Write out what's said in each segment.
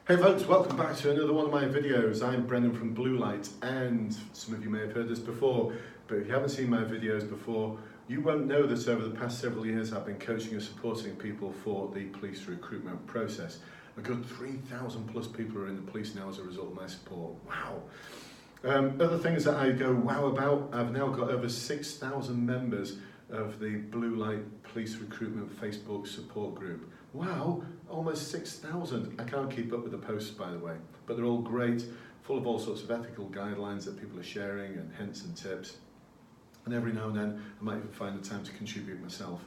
Hey folks, welcome back to another one of my videos. I'm Brendan from Bluelight, and some of you may have heard this before, but if you haven't seen my videos before, you won't know that over the past several years I've been coaching and supporting people for the police recruitment process. A good 3,000 plus people are in the police now as a result of my support. Wow! Other things that I go wow about, I've now got over 6,000 members of the Bluelight Police Recruitment Facebook support group. Wow, almost 6,000. I can't keep up with the posts, by the way, but they're all great, full of all sorts of ethical guidelines that people are sharing and hints and tips. And every now and then, I might even find the time to contribute myself.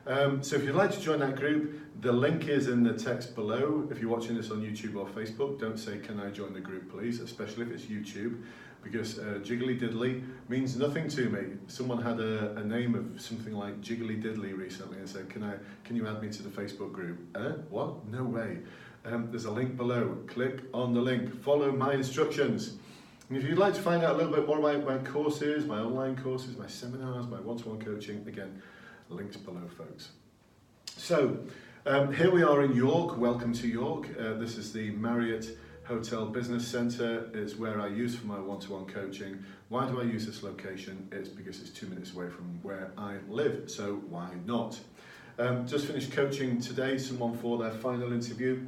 So if you'd like to join that group, the link is in the text below. If you're watching this on YouTube or Facebook, don't say, "Can I join the group, please?" Especially if it's YouTube, because Jiggly Diddly means nothing to me. Someone had a name of something like Jiggly Diddly recently and said, can you add me to the Facebook group? What? No way. There's a link below. Click on the link. Follow my instructions. And if you'd like to find out a little bit more about my courses, my online courses, my seminars, my one-to-one coaching, again, links below, folks. So, here we are in York. Welcome to York. This is the Marriott Hotel Business Centre. It's where I use for my one-to-one coaching. Why do I use this location? It's because it's 2 minutes away from where I live, so why not? Just finished coaching today someone for their final interview,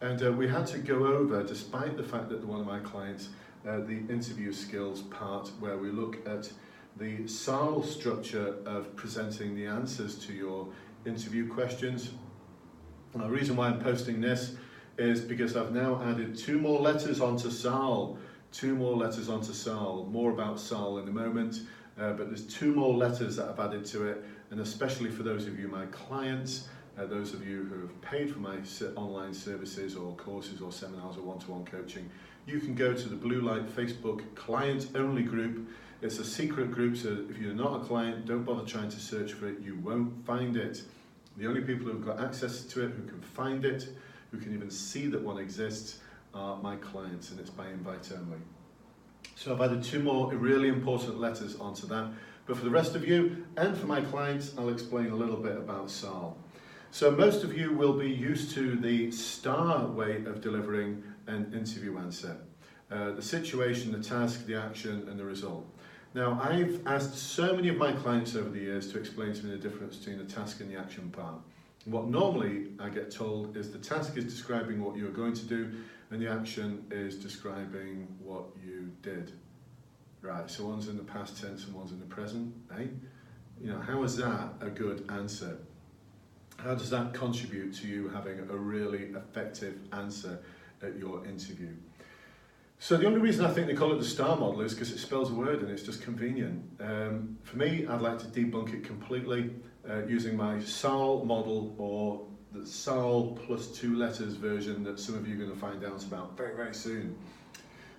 and we had to go over, despite the fact that one of my clients, the interview skills part, where we look at the SAARL structure of presenting the answers to your interview questions. And the reason why I'm posting this is because I've now added 2 more letters onto SAARL. 2 more letters onto SAARL. More about SAARL in a moment, but there's 2 more letters that I've added to it, and especially for those of you, my clients, those of you who have paid for my online services or courses or seminars or one-to-one coaching, you can go to the Bluelight Facebook client-only group. It's a secret group, so if you're not a client, don't bother trying to search for it. You won't find it. The only people who've got access to it, who can find it, who can even see that one exists, are my clients, and it's by invite only. So I've added 2 more really important letters onto that. But for the rest of you, and for my clients, I'll explain a little bit about SAARL. So most of you will be used to the STAR way of delivering an interview answer. The situation, the task, the action, and the result. Now, I've asked so many of my clients over the years to explain to me the difference between the task and the action part. What normally I get told is the task is describing what you're going to do, and the action is describing what you did. Right, so one's in the past tense and one's in the present, eh? You know, how is that a good answer? How does that contribute to you having a really effective answer at your interview? So the only reason I think they call it the STAR model is because it spells a word and it's just convenient. For me, I'd like to debunk it completely using my SAARL model, or the SAARL plus 2 letters version that some of you are going to find out about very, very soon.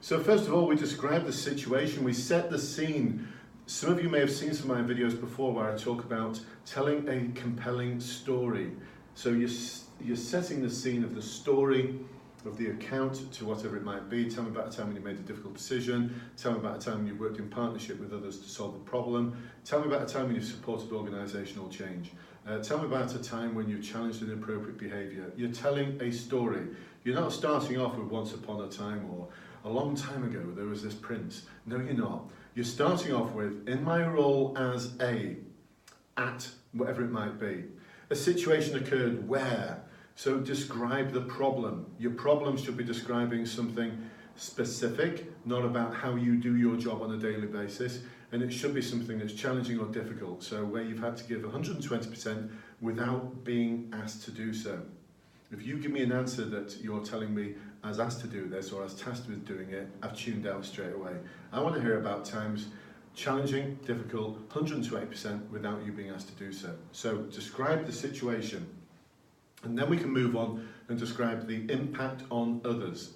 So first of all, we describe the situation, we set the scene. Some of you may have seen some of my videos before where I talk about telling a compelling story. So you're setting the scene of the story, of the account, to whatever it might be. Tell me about a time when you made a difficult decision. Tell me about a time when you worked in partnership with others to solve a problem. Tell me about a time when you've supported organisational change. Tell me about a time when you challenged inappropriate behaviour. You're telling a story. You're not starting off with once upon a time or a long time ago there was this prince. No, you're not. You're starting off with, in my role as at whatever it might be. A situation occurred where. So describe the problem. Your problem should be describing something specific, not about how you do your job on a daily basis, and it should be something that's challenging or difficult, so where you've had to give 120% without being asked to do so. If you give me an answer that you're telling me as asked to do this or as tasked with doing it, I've tuned out straight away. I want to hear about times challenging, difficult, 120% without you being asked to do so. So describe the situation. And then we can move on and describe the impact on others.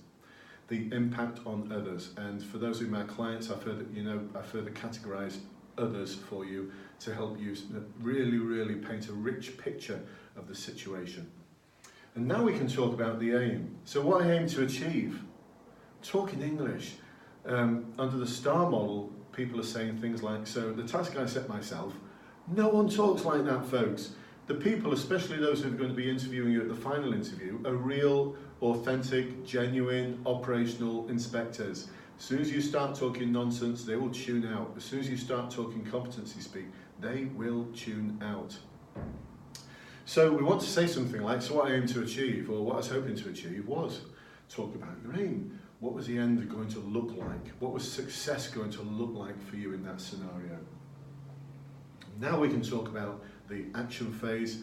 The impact on others. And for those of my clients, I further categorize others for you to help you really, really paint a rich picture of the situation. And now we can talk about the aim. So what I aim to achieve? Talk in English. Under the STAR model, people are saying things like, so the task I set myself, no one talks like that, folks. The people, especially those who are going to be interviewing you at the final interview, are real, authentic, genuine, operational inspectors. As soon as you start talking nonsense, they will tune out. As soon as you start talking competency speak, they will tune out. So we want to say something like, so what I aim to achieve, or what I was hoping to achieve, was talk about your aim. What was the end going to look like? What was success going to look like for you in that scenario? Now we can talk about the action phase.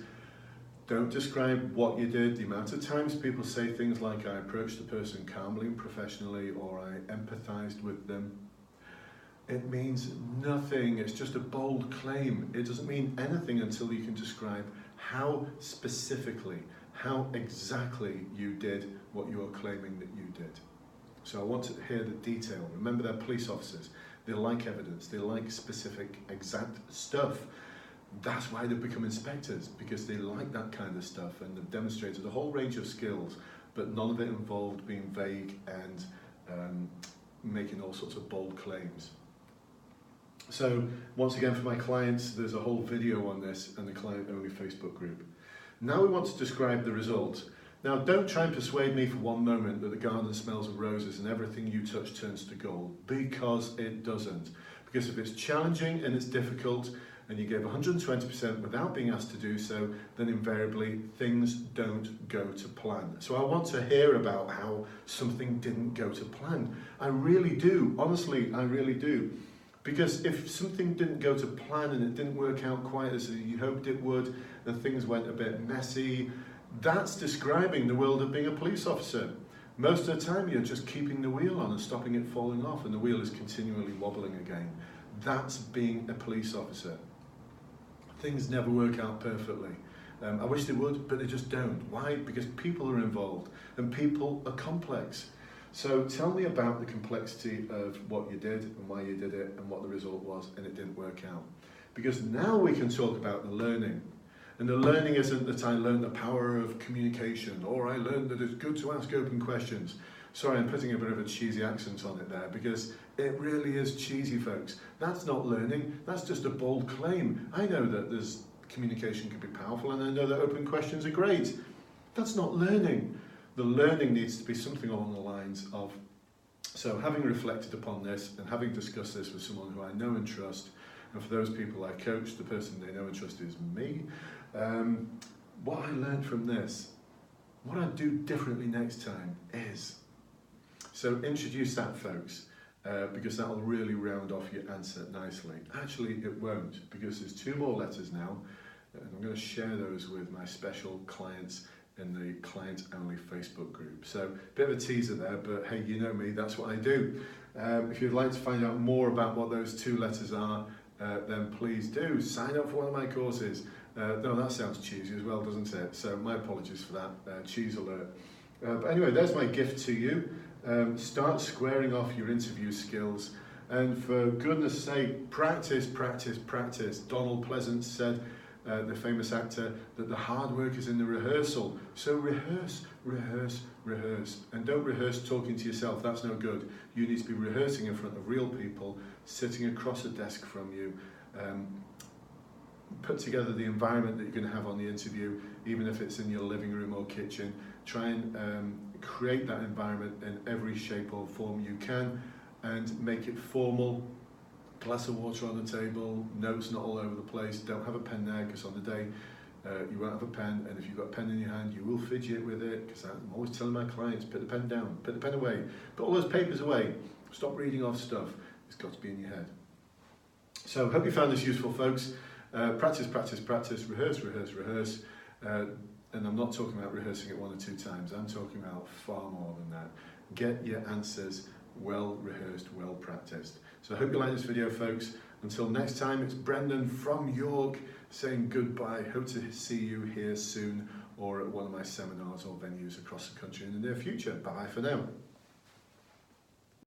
Don't describe what you did. The amount of times people say things like, I approached the person calmly and professionally, or I empathized with them. It means nothing. It's just a bold claim. It doesn't mean anything until you can describe how specifically, how exactly you did what you're claiming that you did. So I want to hear the detail. Remember, they're police officers. They like evidence. They like specific, exact stuff. That's why they've become inspectors, because they like that kind of stuff, and they've demonstrated a whole range of skills, but none of it involved being vague and making all sorts of bold claims. So once again, for my clients, there's a whole video on this and the client-only Facebook group. Now we want to describe the result. Now, don't try and persuade me for one moment that the garden smells of roses and everything you touch turns to gold, because it doesn't. Because if it's challenging and it's difficult and you give 120% without being asked to do so, then invariably things don't go to plan. So I want to hear about how something didn't go to plan. I really do, honestly, I really do. Because if something didn't go to plan and it didn't work out quite as you hoped it would, and things went a bit messy, that's describing the world of being a police officer. Most of the time you're just keeping the wheel on and stopping it falling off, and the wheel is continually wobbling again. That's being a police officer. Things never work out perfectly. I wish they would, but they just don't. Why? Because people are involved, and people are complex. So tell me about the complexity of what you did and why you did it and what the result was and it didn't work out. Because now we can talk about the learning. And the learning isn't that I learned the power of communication, or I learned that it's good to ask open questions. Sorry, I'm putting a bit of a cheesy accent on it there, because it really is cheesy, folks. That's not learning, that's just a bold claim. I know that communication can be powerful, and I know that open questions are great. That's not learning. The learning needs to be something along the lines of, so having reflected upon this and having discussed this with someone who I know and trust, and for those people I coach, the person they know and trust is me, what I learned from this, what I'd do differently next time is, so introduce that, folks, because that will really round off your answer nicely. Actually, it won't, because there's 2 more letters now, and I'm going to share those with my special clients in the client-only Facebook group. So, a bit of a teaser there, but hey, you know me, that's what I do. If you'd like to find out more about what those 2 letters are, then please do sign up for one of my courses. No, that sounds cheesy as well, doesn't it? So my apologies for that, cheese alert. But anyway, there's my gift to you. Start squaring off your interview skills, and for goodness sake, practice, practice, practice. Donald Pleasance said, the famous actor, that the hard work is in the rehearsal. So rehearse, rehearse, rehearse. And don't rehearse talking to yourself, that's no good. You need to be rehearsing in front of real people, sitting across a desk from you. Put together the environment that you're going to have on the interview, even if it's in your living room or kitchen. Try and create that environment in every shape or form you can, and make it formal. Glass of water on the table, notes not all over the place. Don't have a pen there, because on the day you won't have a pen, and if you've got a pen in your hand you will fidget with it, because I'm always telling my clients, put the pen down, put the pen away, put all those papers away, stop reading off stuff. It's got to be in your head. So hope you found this useful, folks. Practice, practice, practice, rehearse, rehearse, rehearse. And I'm not talking about rehearsing it 1 or 2 times, I'm talking about far more than that. Get your answers well rehearsed, well practiced. So I hope you like this video, folks. Until next time, it's Brendan from York saying goodbye. Hope to see you here soon, or at one of my seminars or venues across the country in the near future. Bye for now.